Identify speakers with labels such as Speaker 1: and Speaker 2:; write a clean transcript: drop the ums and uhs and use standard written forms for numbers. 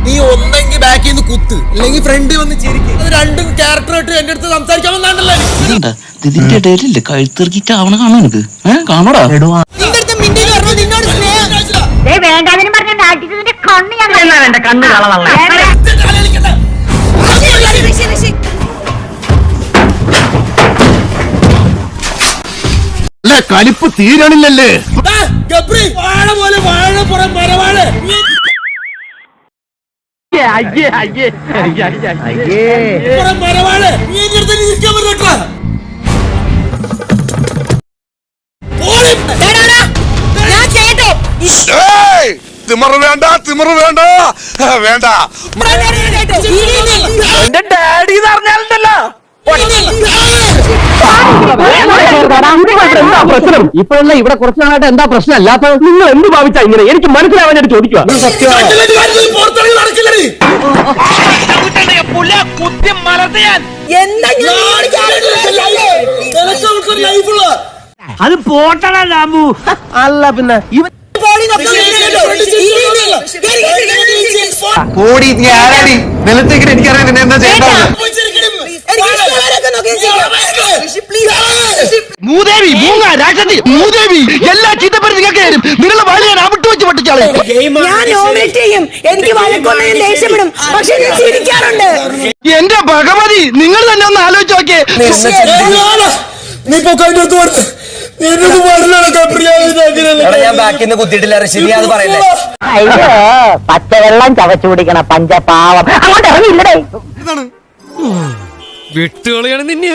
Speaker 1: നീ ഒന്നെങ്കിൽ ബാക്കിൽ നിന്ന് കുത്ത്, അല്ലെങ്കിൽ ഫ്രണ്ട് വന്ന് ചിരിക്കും. അത് രണ്ടും ക്യാരക്ടറായിട്ട് എന്റെ അടുത്ത് സംസാരിക്കാൻ വന്നാണ്ടല്ലോ.
Speaker 2: ഇതിന്റെ ഇടയിലില്ലേ കഴുത്തിറക്കിട്ട് അവനെ കാണാൻ നിനക്ക് കാണോടാ
Speaker 3: കലിപ്പ് തീരണില്ലല്ലേ?
Speaker 1: വാഴ പോലെ വാഴ പുറം മരവാഴ. മരവാഴ നീ എന്റെ അടുത്ത് നിൽക്കാൻ പറ്റോ?
Speaker 3: തിമറ് വേണ്ട, തിമറ് വേണ്ട, വേണ്ട.
Speaker 1: എന്റെ ഡാഡി പറഞ്ഞാലുണ്ടല്ലോ
Speaker 4: എന്താ പ്രശ്നം? ഇപ്പോഴല്ല ഇവിടെ കുറച്ചു നാളായിട്ട് എന്താ പ്രശ്നം അല്ലാത്ത നിങ്ങൾ എന്ത് ഭാവിച്ചാ ഇങ്ങനെ? എനിക്ക് മനസ്സിലാവാനായിട്ട് ചോദിക്കുക.
Speaker 1: അത് പോട്ടണ രാമു.
Speaker 4: അല്ല പിന്നെ
Speaker 3: ഓടി ഞാനാടി നിലത്തേക്ക് എനിക്കറിയാൻ എന്താ ചെയ്യേണ്ടത്.
Speaker 4: മൂദേവി, മൂങ്ങ, രാക്ഷസി, മൂദേവി എല്ലാ ചീത്തപ്പേരും നിങ്ങൾക്ക് തരും. നിങ്ങളുടെ വാല് ഞാൻ അവിട്ട് വെച്ച് പൊട്ടിച്ചാളെ.
Speaker 5: ഞാൻ നോമിനേറ്റ് ചെയ്യും. എനിക്ക് വഴക്കൊന്നും ഞാൻ ദേഷ്യപ്പെടും, പക്ഷെ ഞാൻ ചിരിക്കാറുണ്ട്.
Speaker 4: എന്റെ ഭഗവതി, നിങ്ങൾ തന്നെ ഒന്ന് ആലോചിച്ച് നോക്കിയേ.
Speaker 1: ഞാൻ ബാക്കിന്ന് കുത്തിയിട്ടില്ല. ശരിയാത് പറയല്ലേ?
Speaker 5: പച്ചവെള്ളം ചവച്ചു കുടിക്കണ പഞ്ചപാവം അങ്ങോട്ട് ഇറങ്ങിയില്ലടേ.
Speaker 1: വിട്ടുകളിയാണ് നിന്നെ.